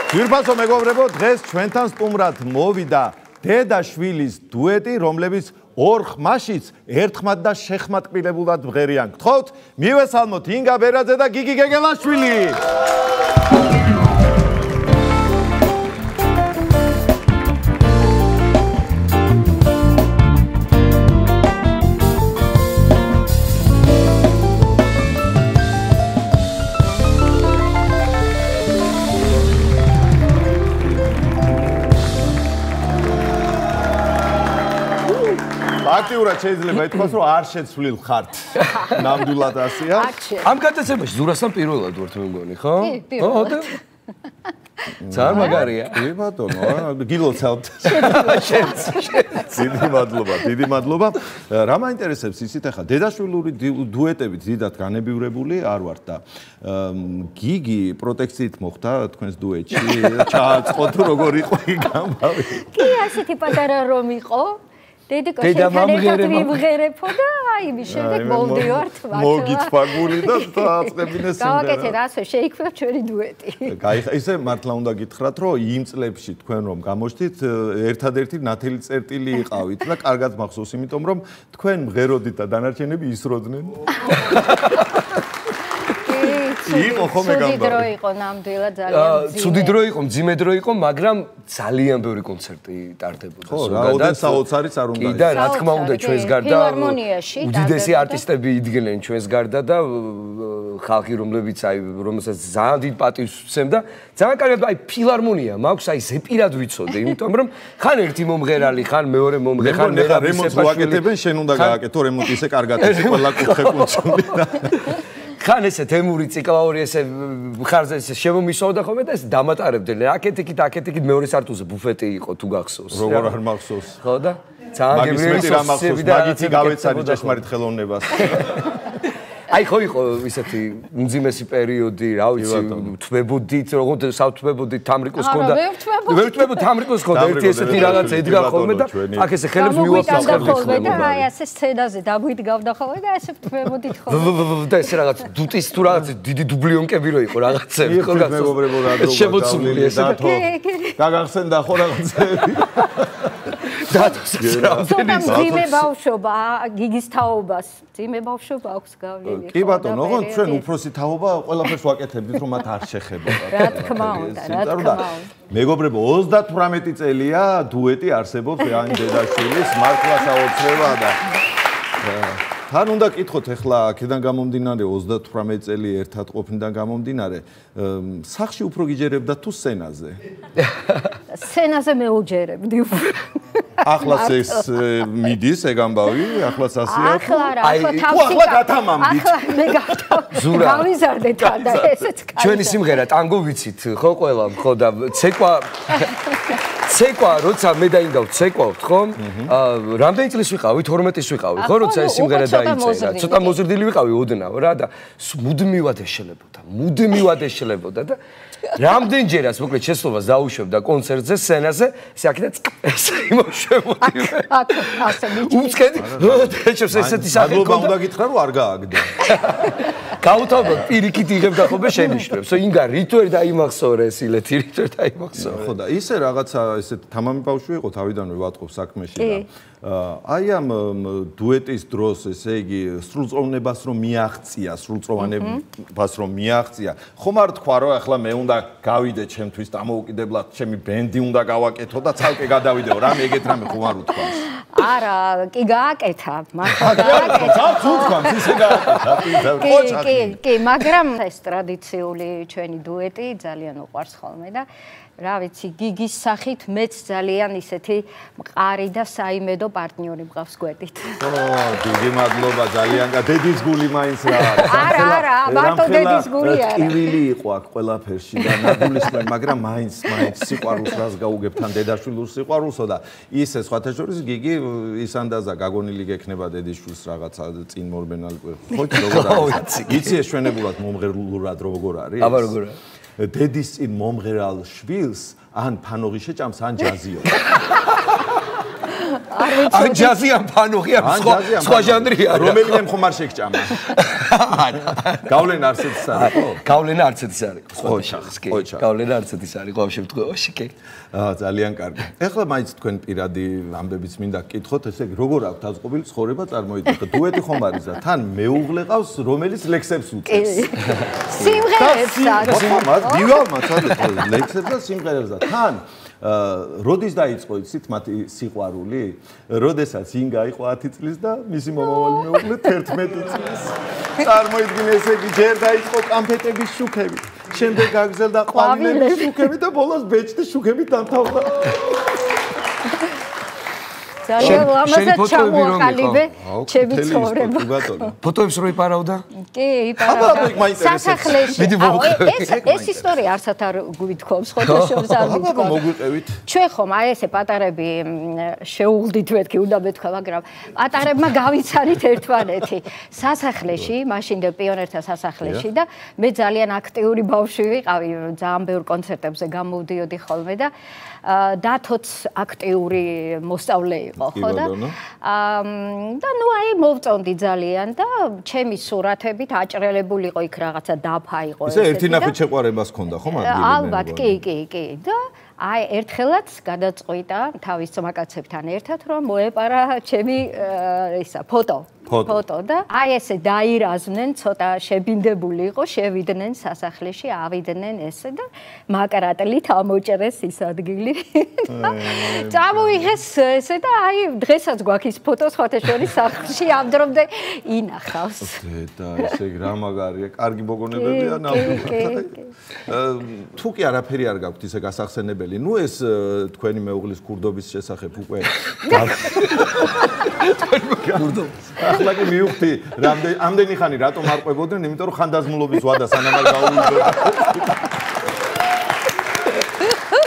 ძვირფასო მეგობრებო, დღეს ჩვენთან სტუმრად მოვიდა დედა-შვილის დუეტი, რომლებიც ორ ხმაშიც ერთხმად და შეხმატკბილებულად მღერიან. გთხოვთ, მივესალმოთ ინგა ბერაძე და გიგი გეგელაშვილი. აქტიურად შეიძლება ითქვას, რომ არ შეცვლილ ხართ. ნამდვილად ასეა. ამ გადაცემაში ზურასთან პირველად ვართ მე მგონი, ხო? ხო, და ძალიან მაგარია. კი ბატონო, გილოცავთ. დიდი მადლობა. რა მაინტერესებს ისიც ახლა დედაშვილური დუეტებით დიდად განებივრებული არ ვართ და გიგი პროტექციით მოხდა თქვენს დუეტში. ჩააწყო თუ როგორ იყო იქ ამბავი. კი, ასეთი პატარა რომ იყო. დედიკო შეერთ ვიმღერებო და აი მის შემდეგ მოვდივართ მათ. მოგიწფაგული და დააწყებინე სიმღერა. გავაკეთეთ ასე შეიქმნა ჩვენი დუეტი. ისე მართლა უნდა გითხრათ, რომ იმ წლებში თქვენ რომ გამოჩდით, ერთადერთი ნათელი წერტილი იყავით და კარგად მახსოვს, იმიტომ რომ თქვენ მღეროდით და დანარჩენები ისროდნენ. იყო ხომ ეგ ამბავი. ცუდი დრო იყო ნამდვილად ძალიან. ცუდი დრო იყო, მძიმე დრო იყო, მაგრამ ძალიან ბევრი კონცერტი ტარდებოდა. ხო, რაოდენ საოცარიც არ უნდა. კი და რა თქმა უნდა ჩვენს გარდა ფილარმონიაში უდიდესი არტისტები იდგნენ ჩვენს გარდა და ხალხი რომლებიც აი რომელსაც ძალიან დიდ პატივს ვცემ და ძალიან კარგად აი ფილარმონია მაქვს აი ზეპირად ვიცოდე, იმიტომ რომ ხან ერთი მომღერალი, ხან მეორე მომღერალი, ხან მე რემონტს ვაკეთებენ, შენ უნდა გააკეთო რემონტი ისე კარგად ისე ყველა კუთხე კუნცული და ხან ესე თემური ციკლაური ესე ხარზე ესე შემომისვავდა ხოლმე და ეს დამატარებდნენ. აქეთ-იქით მეორე სართულზე ბუფეტი იყო თუ გახსოვს. როგორ არ მახსოვს. ხო და ძალიან გემრიელი სოსიები და მაგითი გავეცანი ჭეშმარიტ ხელოვნებას. აი ხო იყო ისეთი უმძიმესი პერიოდი, რა ვიცი, თვებოდით, როგორც სავთვებოდით თამრიკოს ჰქონდა. მე ვთვებოდი თამრიკოს ჰქონდა ერთი ესეთი რაღაც ედგა ხოლმე და აქ ესე ხელებს მივაფსახებდი ხოლმე. აი ასე სცენაზე დაგვიდგავდა ხოლმე და ესე ვთვებოდით ხოლმე. და ესე რაღაც დუტის თუ რაღაც დიდი დუბლიონკები რო იყო რაღაცები ხო მეგობრებო რა დრო შემოცული ესე გაგახსენდა ხო რაღაცები. ცოტა მძიმე ბავშვობა გიგის თაობას. მძიმე ბავშვობა აქვს გავლილი. კი ბატონო, ოღონდ ჩვენ უფროსი თაობა ყველაფერს ვაკეთებდით, რომ მათ არ შეხებოდა. რა თქმა უნდა, რა თქმა უნდა. მეგობრებო, 38 წელია დუეტი არსებობს ან დედაშვილის მართლა საოცრება და თან უნდა კითხოთ ახლა აქედან გამომდინარე 38 წელი ერთად ყოფნიდან გამომდინარე, სახში უფრო გიჯერებდა თუ სცენაზე? სცენაზე მეუჯერებდი უფრო. ახლაც ეს მიდის ეგ ამბავი, ახლაც ასეა. ახლა რა, ახლა თავი. ახლა გათამამდით. ახლა მე გავიზარდე თან და ესეც კარგი. ჩვენი სიმღერა ტანგო ვიცით, ხო ყველა, ხო და ცეკვა, როცა მე და ინგა ვცეკვავთ, ხო? რამდენი წლის ვიყავი? 12-ის ვიყავი, ხო, როცა ეს სიმღერა დაიწერა. ცოტა მოზრდილი ვიყავი ოდნავ რა და მუდმივად ეშლებოდა და რამდენჯერაც მოკლედ შეცდომას დაუშვებდა კონცერტზე, სცენაზე, ესე აქედან ესე იმოშვებოდი. ასე მიჭი. უცქედი, ესეთი სახე მადლობა უნდა გითხრა, რომ არ გააგდა. გაუთავებოდ პირიქით იღებდა ხოლმე შენიშვნებს. ინგა რით ვერ დაიმახსოვრე ეს ილეთი, რით ვერ დაიმახსოვრე. ხო და ისე რაღაცა ესეთ თამამი ბავშვი იყო თავიდანვე ვატყობ საქმეში და აი ამ დუეტის დროს ესე იგი სრულწლოვნებას რომ მიაღწია, ხომ არ თქვა რომ ახლა მე უნდა გავიდე ჩემთვის დამოუკიდებლად, ჩემი ბენდი უნდა გავაკეთო და ცალკე გადავიდეო, რამე ეგეთ რამე ხომ არ უთქვამს? არა, კი გააკეთა, მართლა გააკეთა. უთქვამს ისე გააკეთა. კი, მაგრამ ეს ტრადიციული ჩვენი დუეტი ძალიან უყვარს ხოლმე და რა ვიცი, გიგის სახით მეც ძალიან ისეთი მყარი და საიმედო პარტნიორი მყავს გვერდით. დიდი მადლობა ძალიან. დედის გული მაინც რა არის. არა, მარტო დედის გული არა. ტკივილი იყო აქ ყველაფერში და ნაგულისმენ, მაგრამ მაინც სიყვარულს რას გაუგებ თან დედაშვილურ სიყვარულსო და ისე სხვათა შორის გიგი ის ანდაზა გაგონილი გექნება დედიშვილს რაღაცა წინ მორბენალი. ხო, როგორ არის? იცი ეს ჩვენებულად მომღერლურად როგორ არის? აბა როგორ არის? დედის წინ მომღერალ შვილს ან ფანოღი შეჭამს ან ჯაზიო. ან ჯაზი ან ფანუხი ან სხვა ჟანრია. რომელიმე მხომარ შეგჭამა. გავლენა არც ეს არის ხო? გავლენა არც ეს არის. სხვა შახს კი. გავლენა არც ეს არის ყოველ შემთხვევაში კი. ძალიან კარგი. ეხლა მაინც თქვენ პირადი ამბებიც მინდა გკითხოთ, ესე იგი როგორ აქვთ აწყობილი ცხოვრება წარმოიდგინეთ. დუეტი ხომ არის და თან მეუღლე ყავს, რომელიც ლექსებს უწევს. სიმღერებსაც. მივალმა სადაც ლექსებს და სიმღერებს და თან როდის დაიწყო იცით მათი სიყვარული? როდესაც ინგა იყო 10 წლის და მისი მომავალი მეუღლე 11 წლის. წარმოიდგინე ესე იგი ჯერ დაიწყო კამფეტების შუქები, შემდეგ გაგზელდა ყვავილების შუქები და ბოლოს ბეჭდის შუქებით დამთავრდა. ძალიან ლამაზად ჩამოაყალიბე ჩემი ცხოვრება. ფოტოებს რო იპარავდა? კი, იპარავდა. სასახლეში. ეს ისტორია არცად არ გვითხოვს, ხო და შორს არ გვითხოვს. მოგვიყევით. ჩვენ ხომ აი ესე პატარები შეუღლდით მეთქი, უნდა მეთქვა, მაგრამ პატარებმა გავიცანით ერთმანეთი. სასახლეში, მაშინდელ პიონერთა სასახლეში და მე ძალიან აქტიური ბავშვი ვიყავი, ძალიან ბევრ კონცერტებზე გამოვდიოდი ხოლმე და დათოც აქტიური მოსწავლე იყო, ხო და და ნუ აი მოვწონდი ძალიან და ჩემი სურათებით აჭრელებული იყო იქ რაღაცა დაფა იყო ესე ერთი ნახეთ შეყვარებას ქონდა ხო მაგილი? ალბათ, კი და აი ერთხელაც გადაწყვიტა თავის ძმაკაცებთან ერთად რომ მოეპარა ჩემი ისა ფოტო და აი ესე დაირაზმნენ, ცოტა შებინდებული იყო, შევიდნენ სასახლეში, ავიდნენ ესე და მაკრატლით ამოჭრეს ის ადგილი. წამოიღეს ესე და აი დღესაც გვაქვს ის ფოტო სხვათა შორის სახლში ამდრომდე ინახავს. და ესე რა მაგარია, კარგი მოგონებებია ნამდვილად. თუ კი არაფერი არ გაქვთ ისე გასახსენებელი, ნუ ეს თქვენი მეუღლის ქურდობის შესახებ უკვე ახლა კი მივხვდი, ამდენი ხანი რატომ არ ყვებოდნენ, იმიტომ რომ ხანდაზმულობის ვადა სანამ არ გაუვიდოდა.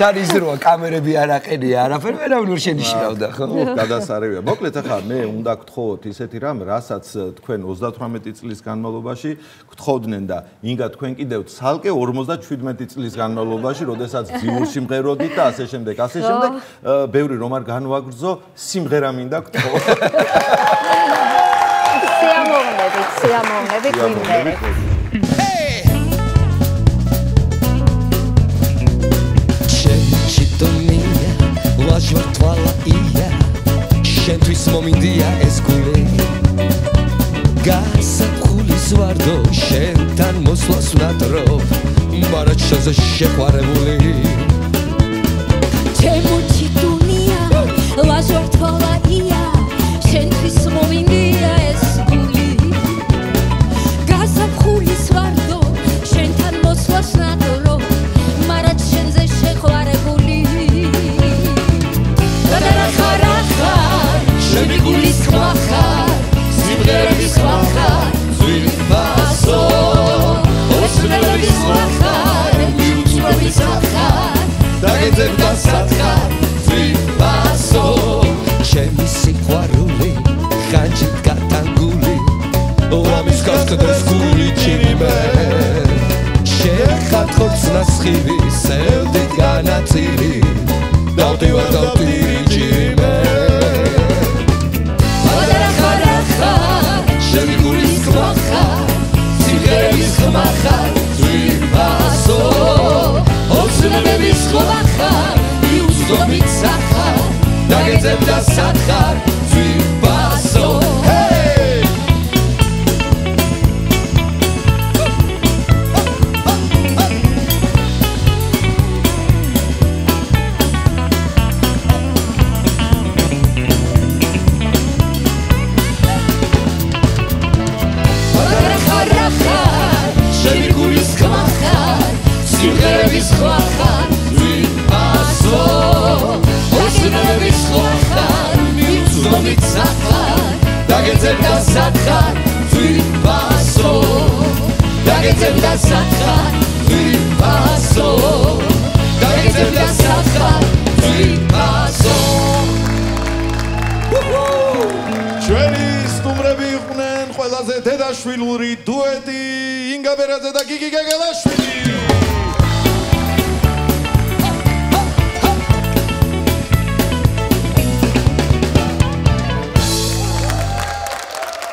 თან ის როა კამერები არ აყენია, არაფერი ვერავინ ვერ შენიშნავდა, ხო? გადასარევია. მოკლედ ახლა მე უნდა გთხოვოთ ისეთი რამ, რასაც თქვენ 38 წლის განმავლობაში გთხოვდნენ და ინგა თქვენ კიდევ ცალკე 57 წლის განმავლობაში, როდესაც ძიურ სიმღეროდით და ასე შემდეგ, ბევრი რომ არ განვაგრძო, სიმღერა მინდა გთხოვოთ. სიამოვნებით ვიმერეთ. ლაჟვართვალა ია შენთვის მომინდია ეს გული გასაფხულის ვარდო შენთან მოსვლას ვნატრობ მაგრამ შენზე შეყვარებული ჩემოჩი დუნია ლაჟვართვალა ია შენთვის მომინდია ეს გული გასაფხულის ვარდო შენთან მოსვლას ვნატრობ მაგრამ შენზე შეყვარებული შენი გულის ხმახარ, სიმღერების ხმახარ, ზვირბასო ოსნელების ხმახარ, მიუწვევის ხმახარ, დაგეძებ და სათხარ, ზვირბასო ჩემი სიყვარული, ხანჯით გატანგული, ლამის გასკდეს გული ჩინიმე შეხატხოთ ნასხივი, სევდი განაწილი დავდივარ ჭირიმე შენი გულის ხმახარ, სიმღერების ხმახარ, ზვირბასო ოცნებების ხმახარ, მიუძღობით სახარ, დაგეძებ და სათხარ, ზვირბასო სიმღერების ხმახარ, ზვირბასო ოცნებების ხმახარ, მიუძღობით სახარ, დაგეძებ და სათხარ, ზვირბასო დაგეძებ და სათხარ, ზვირბასო დაგეძებ და სათხარ, ზვირბასო ჩვენი სტუმრები იყვნენ ყველაზე დედაშვილური დუეტი ინგა ბერაძე და გიგი გეგელაშვილი.